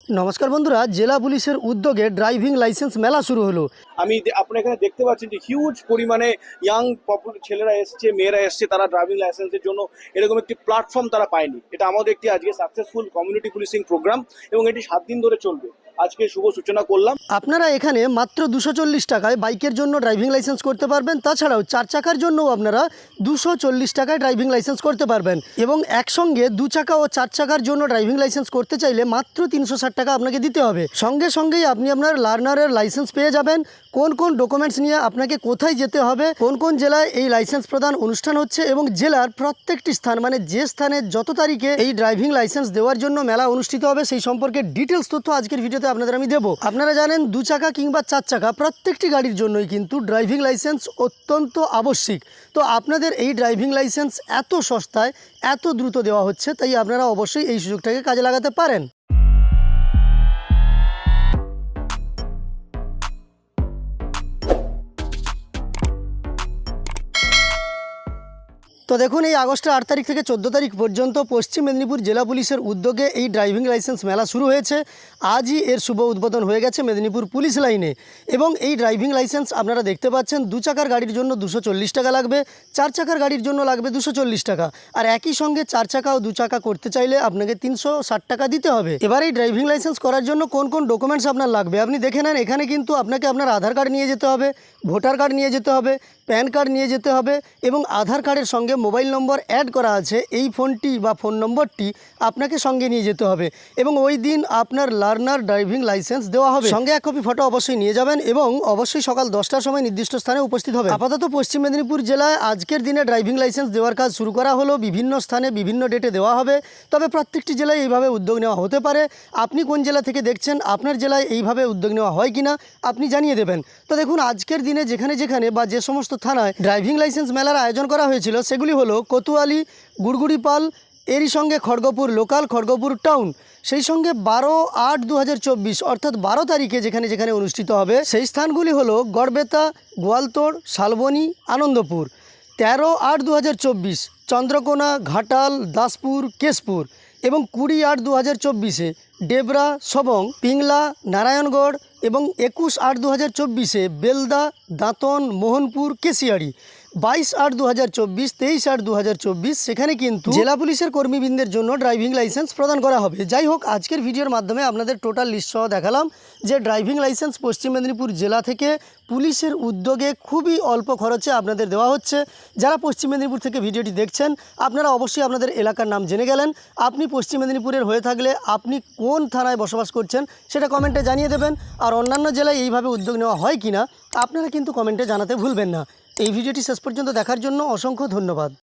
নমস্কার বন্ধুরা, জেলা পুলিশের উদ্যোগে ড্রাইভিং লাইসেন্স মেলা শুরু হলো। আপনারা এখানে দেখতে পাচ্ছেন যে হিউজ পরিমাণে ইয়াং ছেলেরা এসছে, মেয়েরা এসছে, তারা ড্রাইভিং লাইসেন্সের জন্য এরকম একটি প্ল্যাটফর্ম তারা পায়নি। এটা আমাদের একটি আজকে সাকসেসফুল কমিউনিটি পুলিশিং প্রোগ্রাম এবং এটি 7 দিন ধরে চলবে। আজকে শুভ সূচনা করলাম। আপনারা এখানে মাত্র 240 টাকায় বাইকের জন্য ড্রাইভিং লাইসেন্স করতে পারবেন। তাছাড়াও 4 চাকার জন্যও আপনারা 240 টাকায় ড্রাইভিং লাইসেন্স করতে পারবেন এবং একসঙ্গে 2 চাকা ও 4 চাকার জন্য ড্রাইভিং লাইসেন্স করতে চাইলে মাত্র 360 টাকা আপনাকে দিতে হবে। সঙ্গে সঙ্গেই আপনি আপনার লার্নারের লাইসেন্স পেয়ে যাবেন। কোন কোন ডকুমেন্টস নিয়ে আপনাকে কোথায় যেতে হবে, কোন কোন জেলায় এই লাইসেন্স প্রদান অনুষ্ঠান হচ্ছে এবং জেলার প্রত্যেকটি স্থান মানে যে স্থানে যত তারিখে এই ড্রাইভিং লাইসেন্স দেওয়ার জন্য মেলা অনুষ্ঠিত হবে সেই সম্পর্কে ডিটেলস তথ্য আজকের ভিডিওতে আপনাদের আমি দেবো। আপনারা জানেন 2 চাকা কিংবা 4 চাকা প্রত্যেকটি গাড়ির জন্যই কিন্তু ড্রাইভিং লাইসেন্স অত্যন্ত আবশ্যিক। তো আপনাদের এই ড্রাইভিং লাইসেন্স এত সস্তায় এত দ্রুত দেওয়া হচ্ছে, তাই আপনারা অবশ্যই এই সুযোগটাকে কাজে লাগাতে পারেন। তো দেখুন, এই আগস্টের 8 তারিখ থেকে 14 তারিখ পর্যন্ত পশ্চিম মেদিনীপুর জেলা পুলিশের উদ্যোগে এই ড্রাইভিং লাইসেন্স মেলা শুরু হয়েছে। আজই এর শুভ উদ্বোধন হয়ে গেছে মেদিনীপুর পুলিশ লাইনে। এবং এই ড্রাইভিং লাইসেন্স আপনারা দেখতে পাচ্ছেন 2 চাকার গাড়ির জন্য 240 টাকা লাগবে, 4 চাকার গাড়ির জন্য লাগবে 240 টাকা। আর একই সঙ্গে 4 চাকা ও 2 চাকা করতে চাইলে আপনাকে 360 টাকা দিতে হবে। এবার এই ড্রাইভিং লাইসেন্স করার জন্য কোন কোন ডকুমেন্টস আপনার লাগবে আপনি দেখে নেন। এখানে কিন্তু আপনাকে আপনার আধার কার্ড নিয়ে যেতে হবে, ভোটার কার্ড নিয়ে যেতে হবে, প্যান কার্ড নিয়ে যেতে হবে এবং আধার কার্ডের সঙ্গে মোবাইল নম্বর অ্যাড করা আছে এই ফোনটি বা ফোন নম্বরটি আপনাকে সঙ্গে নিয়ে যেতে হবে। এবং ওই দিন আপনার লার্নার ড্রাইভিং লাইসেন্স দেওয়া হবে। সঙ্গে 1 কপি ফটো অবশ্যই নিয়ে যাবেন এবং অবশ্যই সকাল 10টার সময় নির্দিষ্ট স্থানে উপস্থিত হবে। আপাতত পশ্চিম মেদিনীপুর জেলায় আজকের দিনে ড্রাইভিং লাইসেন্স দেওয়ার কাজ শুরু করা হলো। বিভিন্ন স্থানে বিভিন্ন ডেটে দেওয়া হবে, তবে প্রত্যেকটি জেলায় এইভাবে উদ্যোগ নেওয়া হতে পারে। আপনি কোন জেলা থেকে দেখছেন, আপনার জেলায় এইভাবে উদ্যোগ নেওয়া হয় কিনা আপনি জানিয়ে দেবেন। তো দেখুন, আজকের দিনে যেখানে যেখানে বা যে সমস্ত থানায় ড্রাইভিং লাইসেন্স মেলার আয়োজন করা হয়েছিল সেগুলি হলো কোতোয়ালি, গুড়গুড়িপাল, এরই সঙ্গে খড়গপুর লোকাল, খড়গপুর টাউন। সেই সঙ্গে 12/8/2024 অর্থাৎ 12 তারিখে যেখানে যেখানে অনুষ্ঠিত হবে সেই স্থানগুলি হলো গড়বেতা, গোয়ালতোড়, শালবনী, আনন্দপুর। 13/8/2024 চন্দ্রকোনা, ঘাটাল, দাসপুর, কেশপুর। এবং 20/8/2024 ডেবরা, সবং, পিংলা, নারায়ণগড় এবং 21/8/2024 বেলদা, দাঁতন, মোহনপুর, কেশিয়াড়ি। 22/8/2024, 23/8/2024 সেখানে কিন্তু জেলা পুলিশের কর্মীবৃন্দের জন্য ড্রাইভিং লাইসেন্স প্রদান করা হবে। যাই হোক, আজকের ভিডিওর মাধ্যমে আপনাদের টোটাল লিস্ট সহ দেখালাম যে ড্রাইভিং লাইসেন্স পশ্চিম মেদিনীপুর জেলা থেকে পুলিশের উদ্যোগে খুবই অল্প খরচে আপনাদের দেওয়া হচ্ছে। যারা পশ্চিম মেদিনীপুর থেকে ভিডিওটি দেখছেন আপনারা অবশ্যই আপনাদের এলাকার নাম জেনে গেলেন। আপনি পশ্চিম মেদিনীপুরের হয়ে থাকলে আপনি কোন থানায় বসবাস করছেন সেটা কমেন্টে জানিয়ে দেবেন। আর অন্যান্য জেলায় এইভাবে উদ্যোগ নেওয়া হয় কিনা আপনারা কিন্তু কমেন্টে জানাতে ভুলবেন না। এই ভিডিওটি শেষ পর্যন্ত দেখার জন্য অসংখ্য ধন্যবাদ।